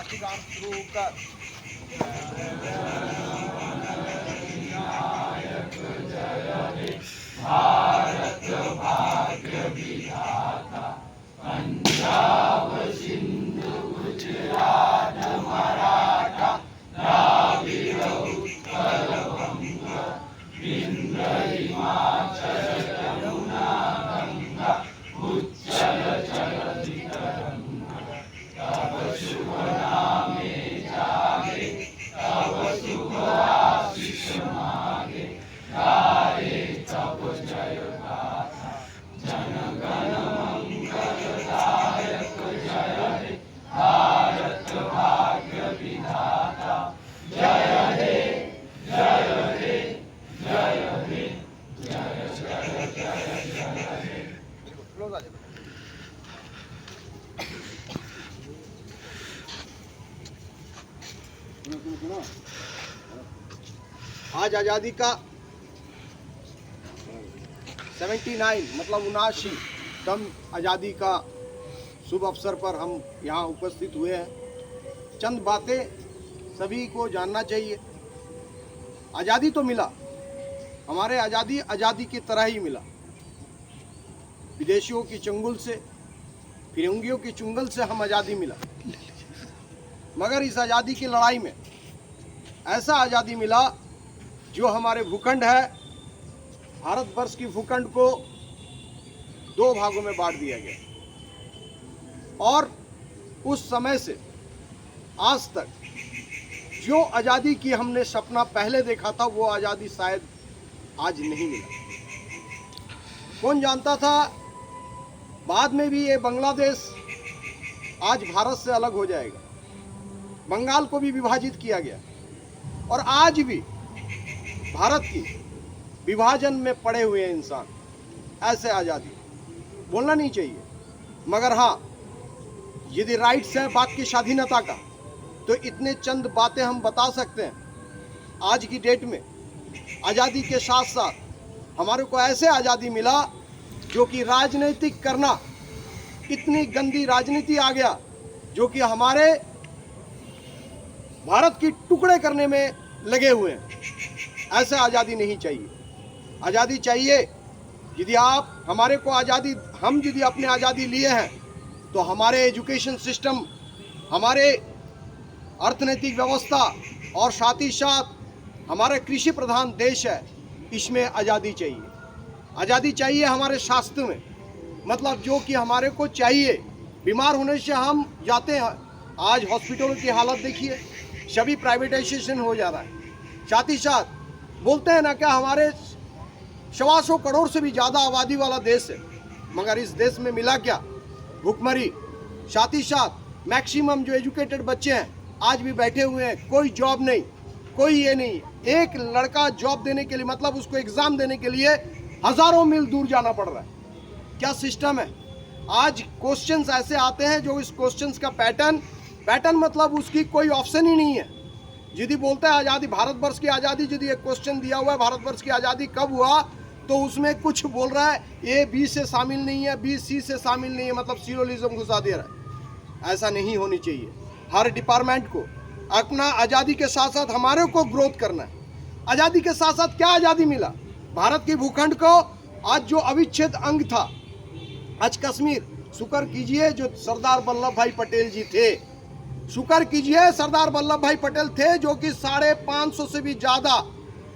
बाकी काम शुरू कर। क्लोज आ जाए। आज आज़ादी का 79 मतलब 79 आज़ादी का शुभ अवसर पर हम यहाँ उपस्थित हुए हैं। चंद बातें सभी को जानना चाहिए। आज़ादी तो मिला, हमारे आज़ादी की तरह ही मिला। विदेशियों की चंगुल से, फिरंगियों की चुंगल से हम आज़ादी मिला, मगर इस आज़ादी की लड़ाई में ऐसा आज़ादी मिला जो हमारे भूखंड है, भारतवर्ष की भूखंड को दो भागों में बांट दिया गया। और उस समय से आज तक जो आज़ादी की हमने सपना पहले देखा था वो आज़ादी शायद आज नहीं मिला। कौन जानता था बाद में भी ये बांग्लादेश आज भारत से अलग हो जाएगा। बंगाल को भी विभाजित किया गया और आज भी भारत की विभाजन में पड़े हुए हैं इंसान। ऐसे आज़ादी बोलना नहीं चाहिए, मगर हाँ, यदि राइट्स है बात की स्वाधीनता का, तो इतने चंद बातें हम बता सकते हैं। आज की डेट में आज़ादी के साथ साथ हमारे को ऐसे आज़ादी मिला जो कि राजनीतिक करना, इतनी गंदी राजनीति आ गया जो कि हमारे भारत की टुकड़े करने में लगे हुए हैं। ऐसे आज़ादी नहीं चाहिए। आज़ादी चाहिए, यदि आप हमारे को आज़ादी, हम यदि अपने आज़ादी लिए हैं तो हमारे एजुकेशन सिस्टम, हमारे अर्थनैतिक व्यवस्था और साथ ही साथ हमारा कृषि प्रधान देश है, इसमें आज़ादी चाहिए। आज़ादी चाहिए हमारे स्वास्थ्य में, मतलब जो कि हमारे को चाहिए। बीमार होने से हम जाते हैं, आज हॉस्पिटलों की हालत देखिए, सभी प्राइवेटाइजेशन हो जा रहा है। साथ ही साथ बोलते हैं ना क्या हमारे 125 करोड़ से भी ज़्यादा आबादी वाला देश है, मगर इस देश में मिला क्या? भुखमरी। साथ ही साथ मैक्सिमम जो एजुकेटेड बच्चे हैं आज भी बैठे हुए हैं, कोई जॉब नहीं, कोई ये नहीं। एक लड़का जॉब देने के लिए, मतलब उसको एग्ज़ाम देने के लिए हज़ारों मील दूर जाना पड़ रहा है। क्या सिस्टम है? आज क्वेश्चंस ऐसे आते हैं जो इस क्वेश्चंस का पैटर्न मतलब उसकी कोई ऑप्शन ही नहीं है। यदि बोलता है आज़ादी, भारतवर्ष की आज़ादी, यदि एक क्वेश्चन दिया हुआ है भारतवर्ष की आज़ादी कब हुआ, तो उसमें कुछ बोल रहा है ए बी से शामिल नहीं है, बी सी से शामिल नहीं है, मतलब सीरोलिज्म घुसा दे रहा है। ऐसा नहीं होनी चाहिए। हर डिपार्टमेंट को अपना आज़ादी के साथ साथ हमारे को ग्रोथ करना है। आज़ादी के साथ साथ क्या आज़ादी मिला? भारत की भूखंड को आज जो अविच्छेद अंग था, आज कश्मीर, शुक्र कीजिए जो सरदार वल्लभ भाई पटेल जी थे, शुक्र कीजिए सरदार वल्लभ भाई पटेल थे, जो कि 550 से भी ज़्यादा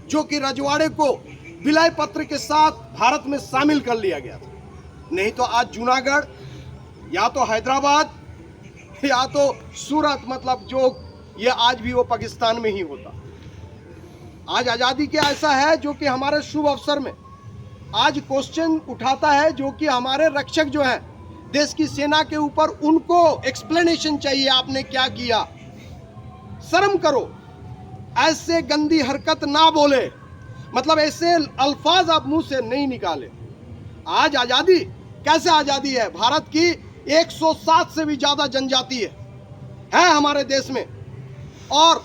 जो कि रजवाड़े को विलय पत्र के साथ भारत में शामिल कर लिया गया था। नहीं तो आज जूनागढ़ या तो हैदराबाद या तो सूरत, मतलब जो ये आज भी वो पाकिस्तान में ही होता। आज आज़ादी क्या ऐसा है जो कि हमारे शुभ अवसर में आज क्वेश्चन उठाता है, जो कि हमारे रक्षक जो हैं देश की सेना के ऊपर, उनको एक्सप्लेनेशन चाहिए आपने क्या किया। शर्म करो, ऐसे गंदी हरकत ना बोले, मतलब ऐसे अल्फाज आप मुंह से नहीं निकाले। आज आज़ादी कैसे आज़ादी है? भारत की 107 से भी ज़्यादा जनजाति है हमारे देश में, और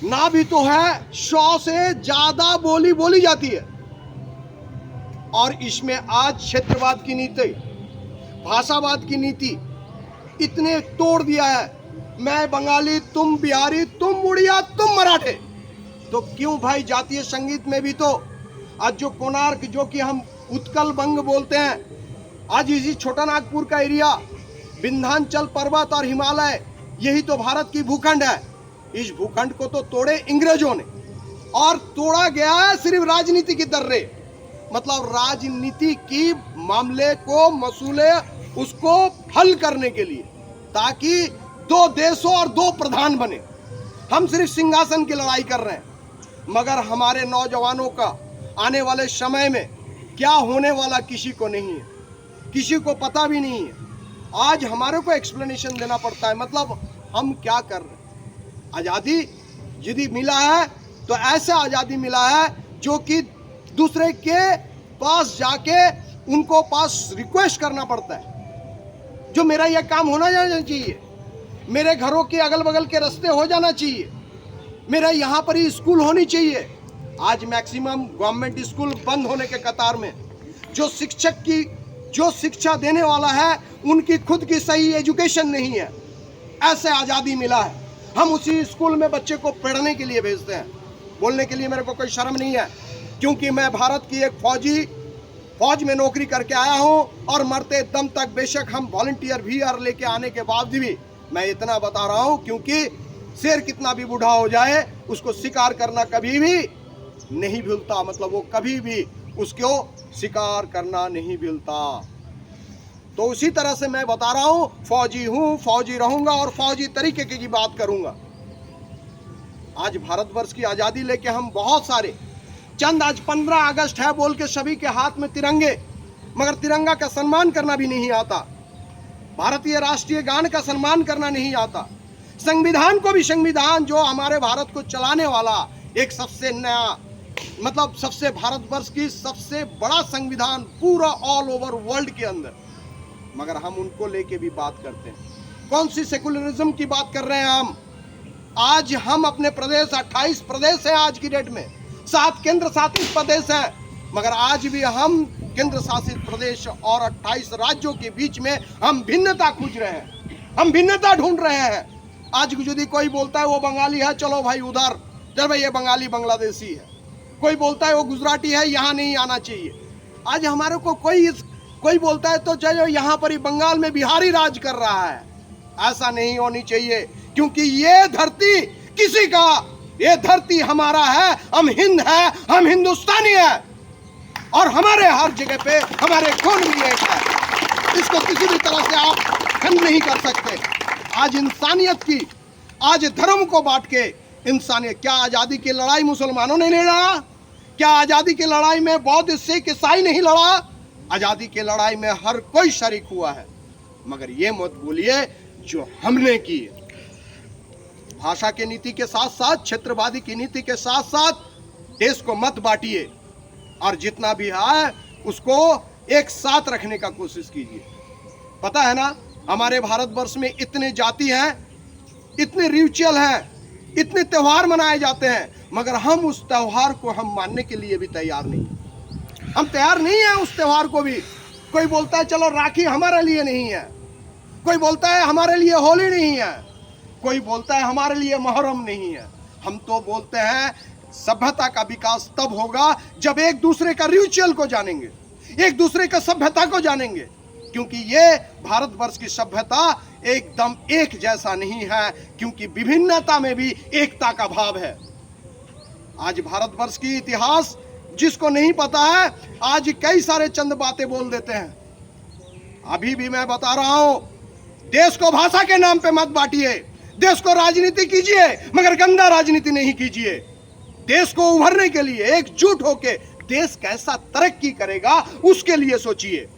ना भी तो है 100 से ज़्यादा बोली जाती है। और इसमें आज क्षेत्रवाद की नीति, भाषावाद की नीति इतने तोड़ दिया है मैं बंगाली, तुम बिहारी, तुम उड़िया, तुम मराठे। तो क्यों भाई जातीय संगीत में भी तो आज जो कोणार्क, जो कि हम उत्कल बंग बोलते हैं, आज इसी छोटा नागपुर का एरिया, विंध्याचल पर्वत और हिमालय, यही तो भारत की भूखंड है। इस भूखंड को तो तोड़े अंग्रेजों ने, और तोड़ा गया है सिर्फ राजनीति की दर्रे, मतलब राजनीति की मामले को, मसूले उसको हल करने के लिए, ताकि दो देशों और दो प्रधान बने। हम सिर्फ सिंहासन की लड़ाई कर रहे हैं, मगर हमारे नौजवानों का आने वाले समय में क्या होने वाला किसी को नहीं है, किसी को पता भी नहीं है। आज हमारे को एक्सप्लेनेशन देना पड़ता है, मतलब हम क्या कर रहे हैं। आज़ादी यदि मिला है तो ऐसा आज़ादी मिला है जो कि दूसरे के पास जाके उनको पास रिक्वेस्ट करना पड़ता है, जो मेरा यह काम होना जाना चाहिए, मेरे घरों के अगल बगल के रास्ते हो जाना चाहिए, मेरा यहाँ पर ही स्कूल होनी चाहिए। आज मैक्सिमम गवर्नमेंट स्कूल बंद होने के कतार में, जो शिक्षक की जो शिक्षा देने वाला है उनकी खुद की सही एजुकेशन नहीं है। ऐसे आज़ादी मिला है, हम उसी स्कूल में बच्चे को पढ़ने के लिए भेजते हैं। बोलने के लिए मेरे को कोई शर्म नहीं है, क्योंकि मैं भारत की एक फौज में नौकरी करके आया हूं, और मरते दम तक बेशक हम वॉलंटियर VR लेके आने के बाद भी मैं इतना बता रहा हूं, क्योंकि शेर कितना भी बूढ़ा हो जाए उसको शिकार करना कभी भी नहीं भूलता, मतलब वो कभी भी उसको शिकार करना नहीं भूलता। तो उसी तरह से मैं बता रहा हूं, फौजी हूं, फौजी रहूंगा और फौजी तरीके की बात करूंगा। आज भारतवर्ष की आज़ादी लेके हम बहुत सारे चंद, आज 15 अगस्त है बोल के सभी के हाथ में तिरंगे, मगर तिरंगा का सम्मान करना भी नहीं आता, भारतीय राष्ट्रीय गान का सम्मान करना नहीं आता, संविधान को भी, संविधान जो हमारे भारत को चलाने वाला एक सबसे नया, मतलब सबसे भारतवर्ष की सबसे बड़ा संविधान पूरा ऑल ओवर वर्ल्ड के अंदर, मगर हम उनको लेके भी बात करते हैं। कौन सी सेकुलरिज्म की बात कर रहे हैं हम? आज हम अपने प्रदेश, 28 प्रदेश है आज की डेट में, 7 केंद्र शासित प्रदेश है, मगर आज भी हम केंद्र शासित प्रदेश और 28 राज्यों के बीच में हम भिन्नता खोज रहे हैं, हम भिन्नता ढूंढ रहे हैं। आज यदि कोई बोलता है वो बंगाली है, चलो भाई उधर, चल भाई ये बंगाली बांग्लादेशी है। कोई बोलता है वो गुजराती है, यहाँ नहीं आना चाहिए। आज हमारे को कोई बोलता है तो चलो यहाँ पर ही बंगाल में बिहारी राज कर रहा है। ऐसा नहीं होनी चाहिए, क्योंकि ये धरती किसी का, ये धरती हमारा है, हम हिंद है, हम हिंदुस्तानी है, और हमारे हर जगह पे हमारे खून भी एक है। इसको किसी भी तरह से आप खंड नहीं कर सकते। आज इंसानियत की, आज धर्म को बांट के इंसानियत, क्या आज़ादी की लड़ाई मुसलमानों ने नहीं लड़ा? क्या आज़ादी की लड़ाई में बौद्ध, सिख, ईसाई नहीं लड़ा? आज़ादी की लड़ाई में हर कोई शरीक हुआ है, मगर ये मत बोलिए जो हमने की। भाषा की नीति के साथ साथ, क्षेत्रवादी की नीति के साथ साथ देश को मत बांटिए, और जितना भी है उसको एक साथ रखने का कोशिश कीजिए। पता है ना, हमारे भारतवर्ष में इतने जाति हैं, इतने रिचुअल हैं, इतने त्यौहार मनाए जाते हैं, मगर हम उस त्यौहार को हम मानने के लिए भी तैयार नहीं, हम तैयार नहीं हैं उस त्यौहार को भी। कोई बोलता है चलो राखी हमारे लिए नहीं है, कोई बोलता है हमारे लिए होली नहीं है, कोई बोलता है हमारे लिए मुहर्रम नहीं है। हम तो बोलते हैं सभ्यता का विकास तब होगा जब एक दूसरे का रिचुअल को जानेंगे, एक दूसरे का सभ्यता को जानेंगे, क्योंकि ये भारतवर्ष की सभ्यता एकदम एक जैसा नहीं है, क्योंकि विभिन्नता में भी एकता का भाव है। आज भारतवर्ष की इतिहास जिसको नहीं पता है, आज कई सारे चंद बातें बोल देते हैं। अभी भी मैं बता रहा हूं, देश को भाषा के नाम पे मत बांटिए, देश को राजनीति कीजिए, मगर गंदा राजनीति नहीं कीजिए। देश को उभरने के लिए एकजुट होके देश कैसा तरक्की करेगा उसके लिए सोचिए।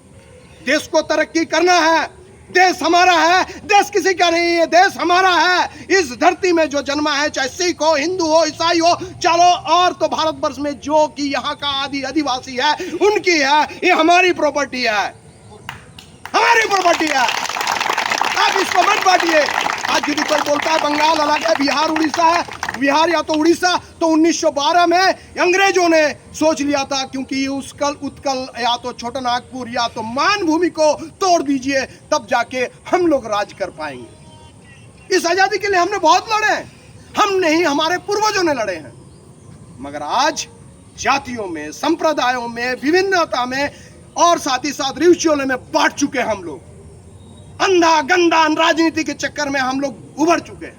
देश को तरक्की करना है, देश हमारा है, देश किसी का नहीं है, देश हमारा है। इस धरती में जो जन्मा है, चाहे सिख हो, हिंदू हो, ईसाई हो, चलो और तो भारतवर्ष में जो कि यहाँ का आदिवासी है उनकी है, ये हमारी प्रॉपर्टी है, हमारी प्रॉपर्टी है। आप इसको मत बांटिए। आज यदि कोई बोलता है बंगाल अलग है, बिहार उड़ीसा है, बिहार या तो उड़ीसा, तो 1912 में अंग्रेजों ने सोच लिया था, क्योंकि उत्कल या तो छोटा नागपुर या तो मान भूमि को तोड़ दीजिए, तब जाके हम लोग राज कर पाएंगे। इस आजादी के लिए हमने बहुत लड़े हैं, हम नहीं हमारे पूर्वजों ने लड़े हैं। मगर आज जातियों में, संप्रदायों में, विभिन्नता में और साथ ही साथ रिचुअल में बांट चुके हैं हम लोग। अंधा गंदा राजनीति के चक्कर में हम लोग उभर चुके हैं।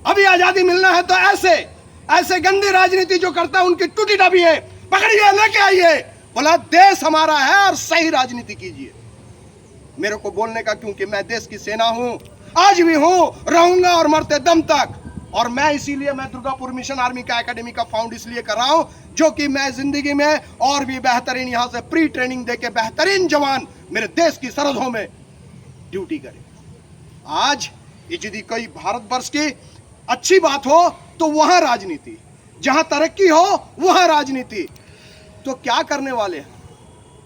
अभी आजादी मिलना है तो ऐसे गंदी राजनीति जो करता है उनकी टूटी डबी है, पकड़िए, लेके आइए, बोला देश हमारा है और सही राजनीति कीजिए। मेरे को बोलने का, क्योंकि मैं देश की सेना हूं, आज भी हूं, रहूंगा और मरते दम तक। और मैं इसीलिए मैं दुर्गापुर मिशन आर्मी का एकेडमी का फाउंड इसलिए कर रहा हूं, जो कि मैं जिंदगी में और भी बेहतरीन यहां से प्री ट्रेनिंग देके बेहतरीन जवान मेरे देश की सरहदों में ड्यूटी करें। आज यदि कोई भारतवर्ष की अच्छी बात हो तो वहां राजनीति, जहां तरक्की हो वहां राजनीति। तो क्या करने वाले हैं,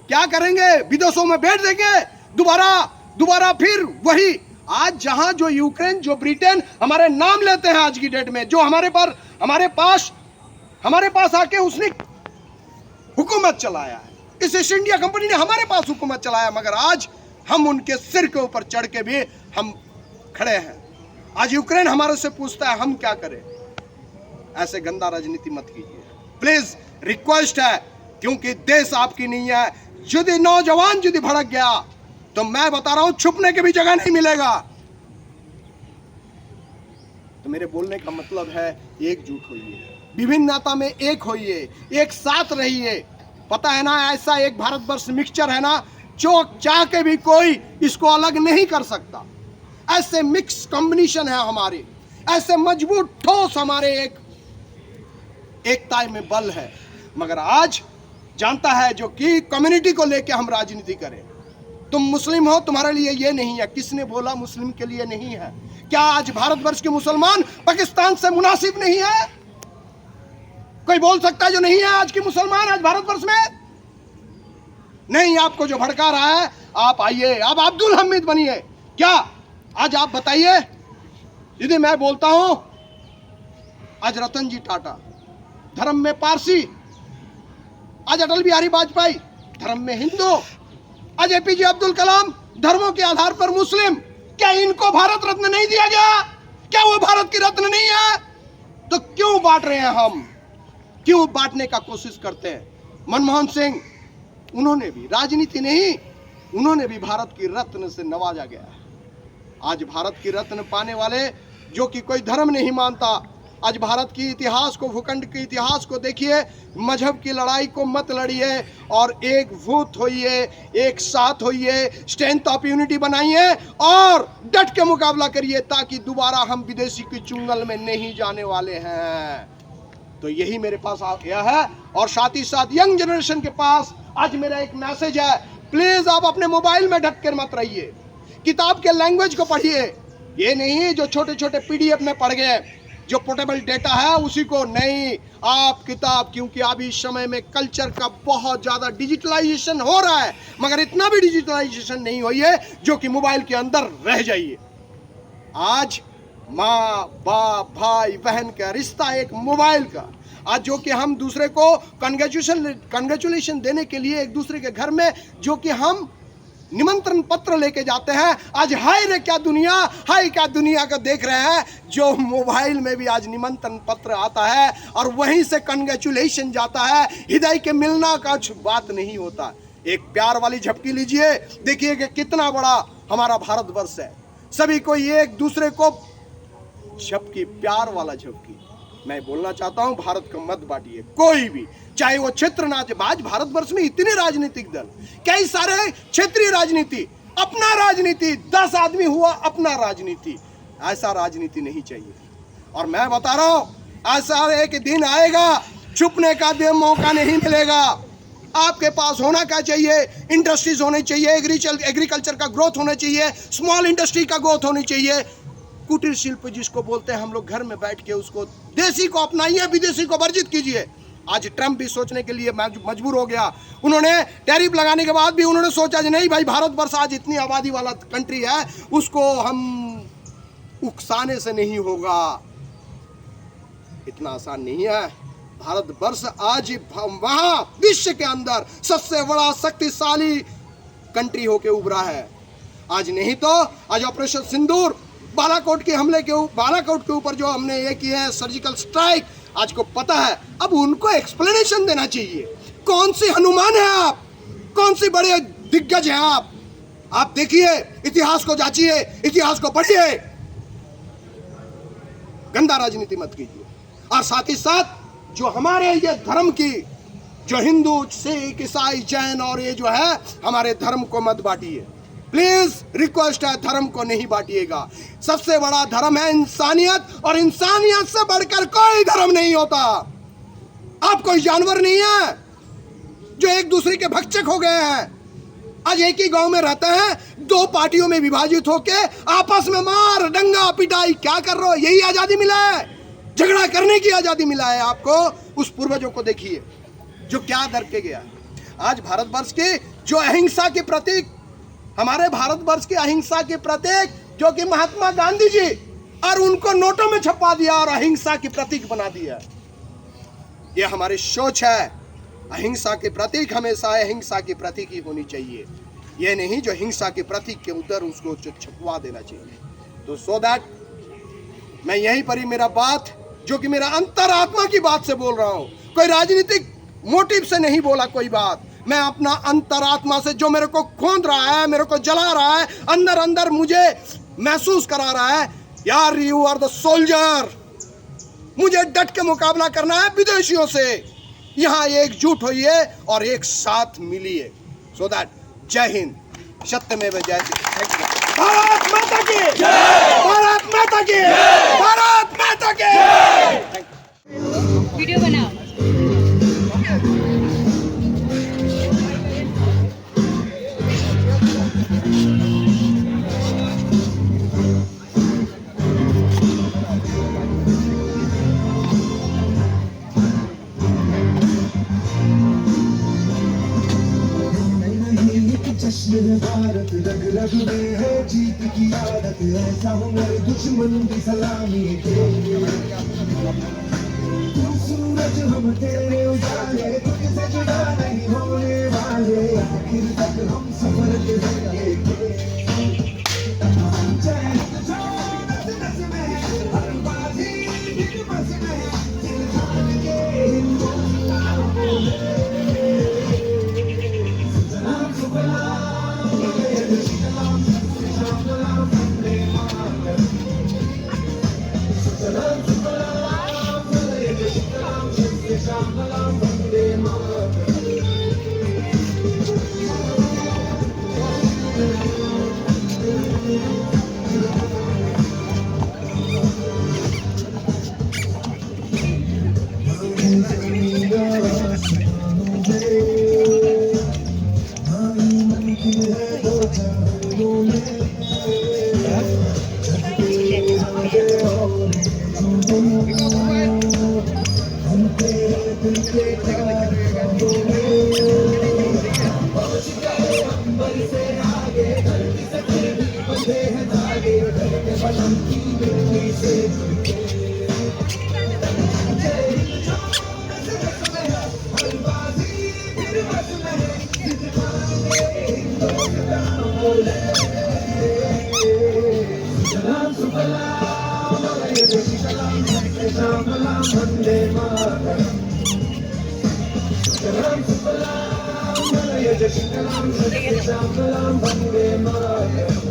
क्या करेंगे? विदेशों में बैठ देंगे दोबारा फिर वही। आज जहां जो यूक्रेन, जो ब्रिटेन हमारे नाम लेते हैं आज की डेट में, जो हमारे पास आके उसने हुकूमत चलाया है, इस ईस्ट इंडिया कंपनी ने हमारे पास हुकूमत चलाया, मगर आज हम उनके सिर के ऊपर चढ़ के भी हम खड़े हैं। आज यूक्रेन हमारे से पूछता है हम क्या करें। ऐसे गंदा राजनीति मत कीजिए प्लीज, रिक्वेस्ट है, क्योंकि देश आपकी नहीं है। यदि नौजवान यदि भड़क गया तो मैं बता रहा हूं छुपने की भी जगह नहीं मिलेगा। तो मेरे बोलने का मतलब है एकजुट होइए, विभिन्नता में एक होइए, एक साथ रहिए। पता है ना, ऐसा एक भारतवर्ष मिक्सचर है ना, जो चाह के भी कोई इसको अलग नहीं कर सकता। ऐसे मिक्स कॉम्बिनेशन है हमारे, ऐसे मजबूत ठोस हमारे एकता में बल है। मगर आज जानता है जो कि कम्युनिटी को लेके हम राजनीति करें। तुम मुस्लिम हो, तुम्हारे लिए ये नहीं है। किसने बोला मुस्लिम के लिए नहीं है? क्या आज भारतवर्ष के मुसलमान पाकिस्तान से मुनासिब नहीं है? कोई बोल सकता है जो नहीं है आज के मुसलमान आज भारतवर्ष में? नहीं, आपको जो भड़का रहा है, आप आइए, आप अब्दुल हमीद बनिए। क्या आज आप बताइए, यदि मैं बोलता हूं आज रतन जी टाटा धर्म में पारसी, आज अटल बिहारी वाजपेयी धर्म में हिंदू, आज एपीजे अब्दुल कलाम धर्मों के आधार पर मुस्लिम, क्या इनको भारत रत्न नहीं दिया गया? क्या वो भारत की रत्न नहीं है? तो क्यों बांट रहे हैं हम, क्यों बांटने का कोशिश करते हैं? मनमोहन सिंह, उन्होंने भी राजनीति नहीं, उन्होंने भी भारत की रत्न से नवाजा गया है। आज भारत की रत्न पाने वाले जो कि कोई धर्म नहीं मानता, आज भारत की इतिहास को, भूखंड के इतिहास को देखिए, मजहब की लड़ाई को मत लड़िए और एकजुट होइए, एक साथ होइए, स्ट्रेंथ ऑफ यूनिटी बनाइए और डट के मुकाबला करिए, ताकि दोबारा हम विदेशी की चुंगल में नहीं जाने वाले हैं। तो यही मेरे पास आ गया है। और साथ ही साथ यंग जनरेशन के पास आज मेरा एक मैसेज है, प्लीज आप अपने मोबाइल में ढक कर मत रहिए, किताब के लैंग्वेज को पढ़िए। ये नहीं जो छोटे छोटे पीडीएफ में पढ़ गए, जो पोर्टेबल डेटा है उसी को नहीं, आप किताब, क्योंकि अभी इस समय में कल्चर का बहुत ज्यादा डिजिटलाइजेशन हो रहा है, मगर इतना भी डिजिटलाइजेशन नहीं हुई है जो कि मोबाइल के अंदर रह जाइए। आज माँ बाप भाई बहन का रिश्ता एक मोबाइल का, आज जो कि हम दूसरे को कंग्रेचुलेशन देने के लिए एक दूसरे के घर में जो कि हम निमंत्रण पत्र लेके जाते हैं, आज हाय रे क्या दुनिया, हाय क्या दुनिया का देख रहे हैं, जो मोबाइल में भी आज निमंत्रण पत्र आता है और वहीं से कंग्रेचुलेशन जाता है, हृदय के मिलना का बात नहीं होता। एक प्यार वाली झपकी लीजिए, देखिए कि कितना बड़ा हमारा भारतवर्ष है। सभी को एक दूसरे को झपकी, प्यार वाला झपकी। मैं बोलना चाहता हूं, भारत को मत बांटिए, कोई भी, चाहे वो क्षेत्र ना। आज भारतवर्ष में इतने राजनीतिक दल, कई सारे क्षेत्रीय राजनीति, अपना राजनीति, 10 आदमी हुआ अपना राजनीति, ऐसा राजनीति नहीं चाहिए। और मैं बता रहा हूं, ऐसा एक दिन आएगा, छुपने का मौका नहीं मिलेगा। आपके पास होना क्या चाहिए? इंडस्ट्रीज होनी चाहिए, एग्रीकल्चर का ग्रोथ होना चाहिए, स्मॉल इंडस्ट्री का ग्रोथ होनी चाहिए, कुटीर शिल्प जिसको बोलते हैं हम लोग, घर में बैठ के उसको, देसी को अपनाइए, विदेशी को वर्जित कीजिए। आज ट्रंप भी सोचने के लिए मजबूर हो गया। उन्होंने टैरिफ लगाने के बाद भी उन्होंने सोचा कि नहीं भाई, भारतवर्ष आज इतनी आबादी वाला कंट्री है, उसको हम उकसाने से नहीं होगा। इतना आसान नहीं है। भारतवर्ष आज वहां विश्व के अंदर सबसे बड़ा शक्तिशाली कंट्री होके उभरा है। आज नहीं तो आज ऑपरेशन सिंदूर बालाकोट के ऊपर जो हमने ये किया है सर्जिकल स्ट्राइक, आज को पता है। अब उनको एक्सप्लेनेशन देना चाहिए। कौन सी हनुमान है आप, कौन सी बड़े दिग्गज हैं आप देखिए, इतिहास को जांचिए, इतिहास को पढ़िए, गंदा राजनीति मत कीजिए। और साथ ही साथ जो हमारे ये धर्म की, जो हिंदू, सिख, ईसाई, जैन और ये जो है हमारे धर्म को मत बांटिए, प्लीज रिक्वेस्ट है, धर्म को नहीं बांटिएगा। सबसे बड़ा धर्म है इंसानियत, और इंसानियत से बढ़कर कोई धर्म नहीं होता। आप कोई जानवर नहीं है जो एक दूसरे के भक्षक हो गए हैं। आज एक ही गांव में रहते हैं, दो पार्टियों में विभाजित होके आपस में मार दंगा पिटाई क्या कर रहे हो? यही आजादी मिला है, झगड़ा करने की आजादी मिला है आपको। उस पूर्वजों को देखिए जो क्या डर के गया। आज भारतवर्ष के जो अहिंसा के प्रतीक, हमारे भारतवर्ष के अहिंसा के प्रतीक जो कि महात्मा गांधी जी, और उनको नोटों में छपा दिया और अहिंसा के प्रतीक बना दिया। ये हमारी सोच है। अहिंसा के प्रतीक हमेशा अहिंसा के प्रतीक ही होनी चाहिए, ये नहीं जो हिंसा के प्रतीक के उधर उसको छपवा देना चाहिए। तो सो दैट मैं यहीं पर ही मेरा बात, जो कि मेरा अंतरात्मा की बात से बोल रहा हूं, कोई राजनीतिक मोटिव से नहीं बोला कोई बात। मैं अपना अंतरात्मा से, जो मेरे को खोद रहा है, मेरे को जला रहा है, अंदर अंदर मुझे महसूस करा रहा है, यार यू आर द सोल्जर, मुझे डट के मुकाबला करना है विदेशियों से। यहाँ एकजुट होइए और एक साथ मिलिए। सो दैट जय हिंद, सत्यमेव जयते। भारत माता की जय, भारत माता की जय, भारत माता की जय। वीडियो बनाओ। जश्न भारत रग रग में है जीत की आदत, ऐसा हो मेरे दुश्मन की सलामी के। तू सूरज हम तेरे उजाले, तुझसे जुदा नहीं होने वाले, आखिर तक हम सफर के रहेंगे। जय हिंद जो नस नस में है, हर बाजी दिल बस में है, दिल जान के हिंदुस्तान को है। सलाम सलाम Vande Mataram